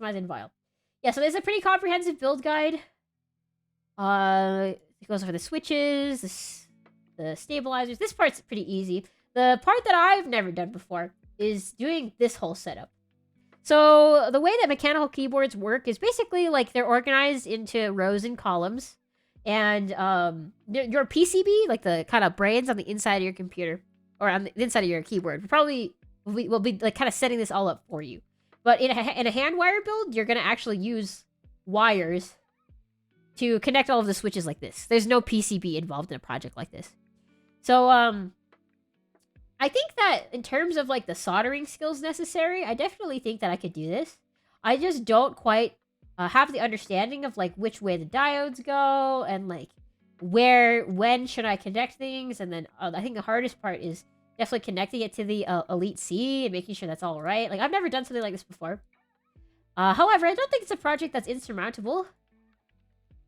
Customize and file. Yeah, so there's a pretty comprehensive build guide. It goes over the switches, the stabilizers. This part's pretty easy. The part that I've never done before is doing this whole setup. So the way that mechanical keyboards work is basically like they're organized into rows and columns. And your PCB, like the kind of brains on the inside of your computer, or on the inside of your keyboard, probably will be like kind of setting this all up for you. But in a hand wire build, you're gonna actually use wires to connect all of the switches like this. There's no PCB involved in a project like this. So I think that in terms of like the soldering skills necessary, I definitely think that I could do this. I just don't quite have the understanding of like which way the diodes go and like when should I connect things. And then I think the hardest part is definitely connecting it to the Elite C and making sure that's all right. Like I've never done something like this before. However, I don't think it's a project that's insurmountable.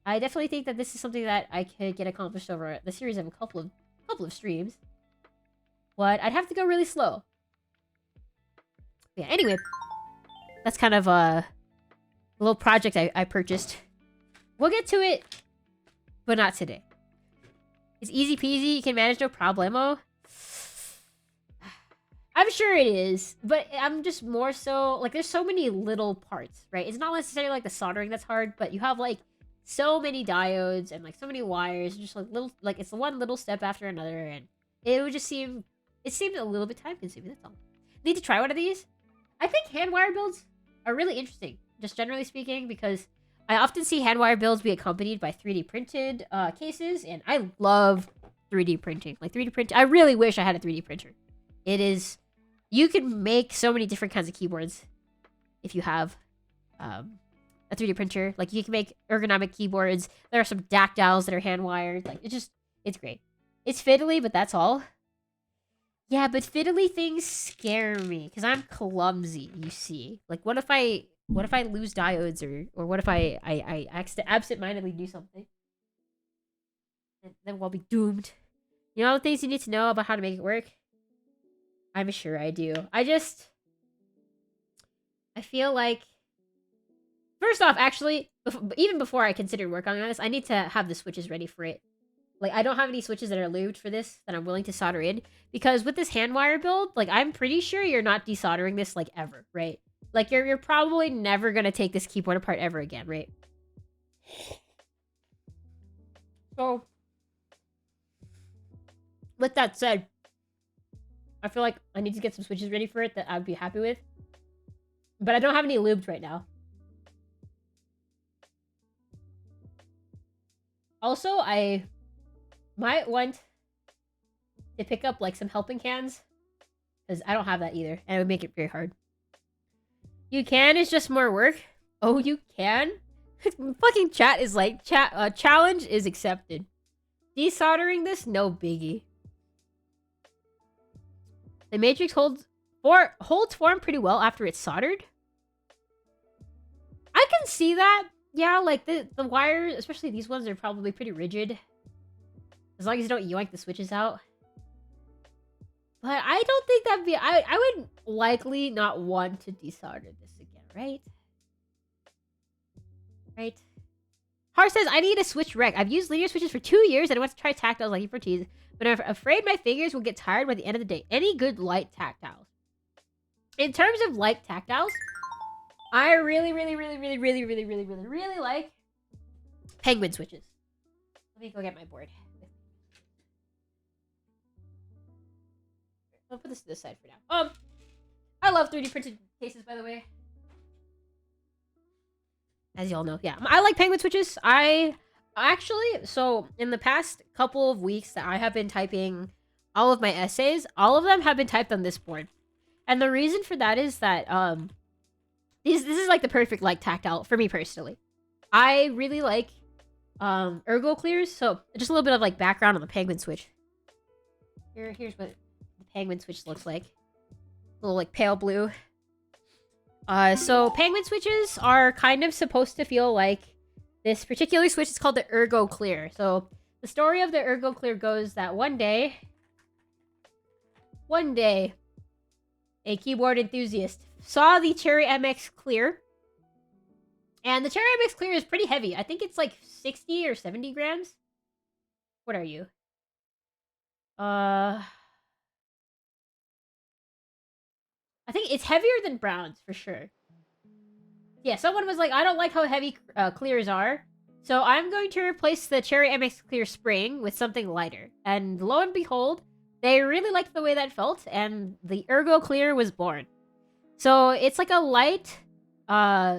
I definitely think that this is something that I could get accomplished over the series of a couple of streams. But I'd have to go really slow. Yeah, anyway. That's kind of a little project I purchased. We'll get to it, but not today. It's easy peasy. You can manage no problemo. I'm sure it is, but I'm just more so... Like, there's so many little parts, right? It's not necessarily like the soldering that's hard, but you have like so many diodes and like so many wires, just like little, like it's one little step after another, and it would just seem, it seemed a little bit time consuming. That's all. Need to try one of these. I think hand wire builds are really interesting, just generally speaking, because I often see hand wire builds be accompanied by 3D printed cases, and I love 3D printing. Like 3D print, I really wish I had a 3D printer. It is, you can make so many different kinds of keyboards if you have a 3D printer. Like you can make ergonomic keyboards. There are some dactyls that are hand wired. Like it's great. It's fiddly, but that's all. Yeah, but fiddly things scare me because I'm clumsy. You see, like what if I lose diodes or what if I absent-mindedly do something, and then we'll be doomed. You know the things you need to know about how to make it work. I'm sure I do. I feel like, first off, actually, even before I considered working on this, I need to have the switches ready for it. Like, I don't have any switches that are lubed for this that I'm willing to solder in. Because with this hand wire build, like, I'm pretty sure you're not desoldering this, like, ever, right? Like, you're probably never gonna take this keyboard apart ever again, right? So, with that said, I feel like I need to get some switches ready for it that I'd be happy with. But I don't have any lubed right now. Also, I might want to pick up, like, some helping hands. Because I don't have that either. And it would make it very hard. You can, it's just more work. Oh, you can? Fucking chat is like, challenge is accepted. Desoldering this? No biggie. The matrix holds form pretty well after it's soldered. I can see that. Yeah, like the wires, especially these ones, are probably pretty rigid. As long as you don't yoink the switches out. But I don't think that'd be... I would likely not want to desolder this again, right? Right? Har says, I need a switch rec. I've used linear switches for 2 years and I want to try tactiles like E4Ts, but I'm afraid my fingers will get tired by the end of the day. Any good light tactiles? In terms of light tactiles, I really like penguin switches. Let me go get my board. I'll put this to the side for now. I love 3D printed cases, by the way. As y'all know, yeah. I like penguin switches. I actually, so in the past couple of weeks that I have been typing all of my essays, all of them have been typed on this board. And the reason for that is that, this is like the perfect like tactile for me personally. I really like ergo clears. So just a little bit of like background on the penguin switch. Here's what the penguin switch looks like. A little like pale blue. So penguin switches are kind of supposed to feel like this particular switch is called the ergo clear. So the story of the ergo clear goes that one day, a keyboard enthusiast saw the Cherry MX Clear And the Cherry MX Clear is pretty heavy. I think it's like 60 or 70 grams. What are you? I think it's heavier than Brown's for sure. Yeah, someone was like, I don't like how heavy clears are. So I'm going to replace the Cherry MX Clear Spring with something lighter. And lo and behold, they really liked the way that felt, and the Ergo Clear was born. So it's like a light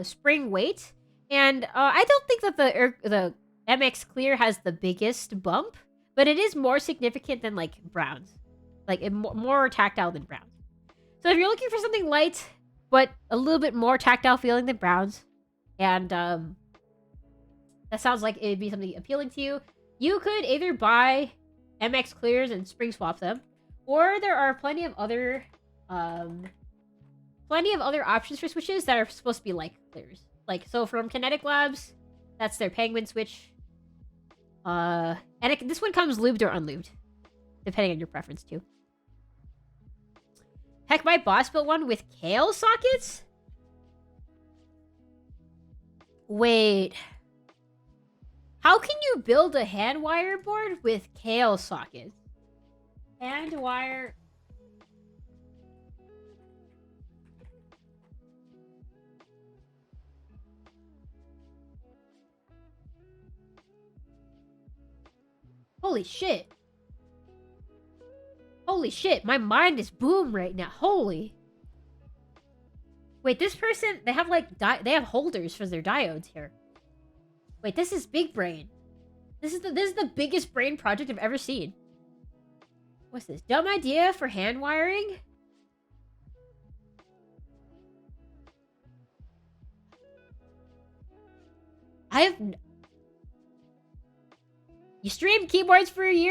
spring weight. And I don't think that the MX Clear has the biggest bump, but it is more significant than like Brown's. Like more tactile than Brown's. So if you're looking for something light, but a little bit more tactile feeling than Brown's, and that sounds like it'd be something appealing to you, you could either buy MX Clears and spring swap them, or there are plenty of other options for switches that are supposed to be like clears. Like, so from Kinetic Labs, that's their Penguin switch. And this one comes lubed or unlubed, depending on your preference too. Heck, my boss built one with kale sockets? Wait. How can you build a hand wire board with kale sockets? Hand wire... Holy shit. Holy shit, my mind is boom right now. Holy. Wait, this person, they have like, they have holders for their diodes here. Wait, this is big brain. This is the biggest brain project I've ever seen. What's this? Dumb idea for hand wiring? You streamed keyboards for a year?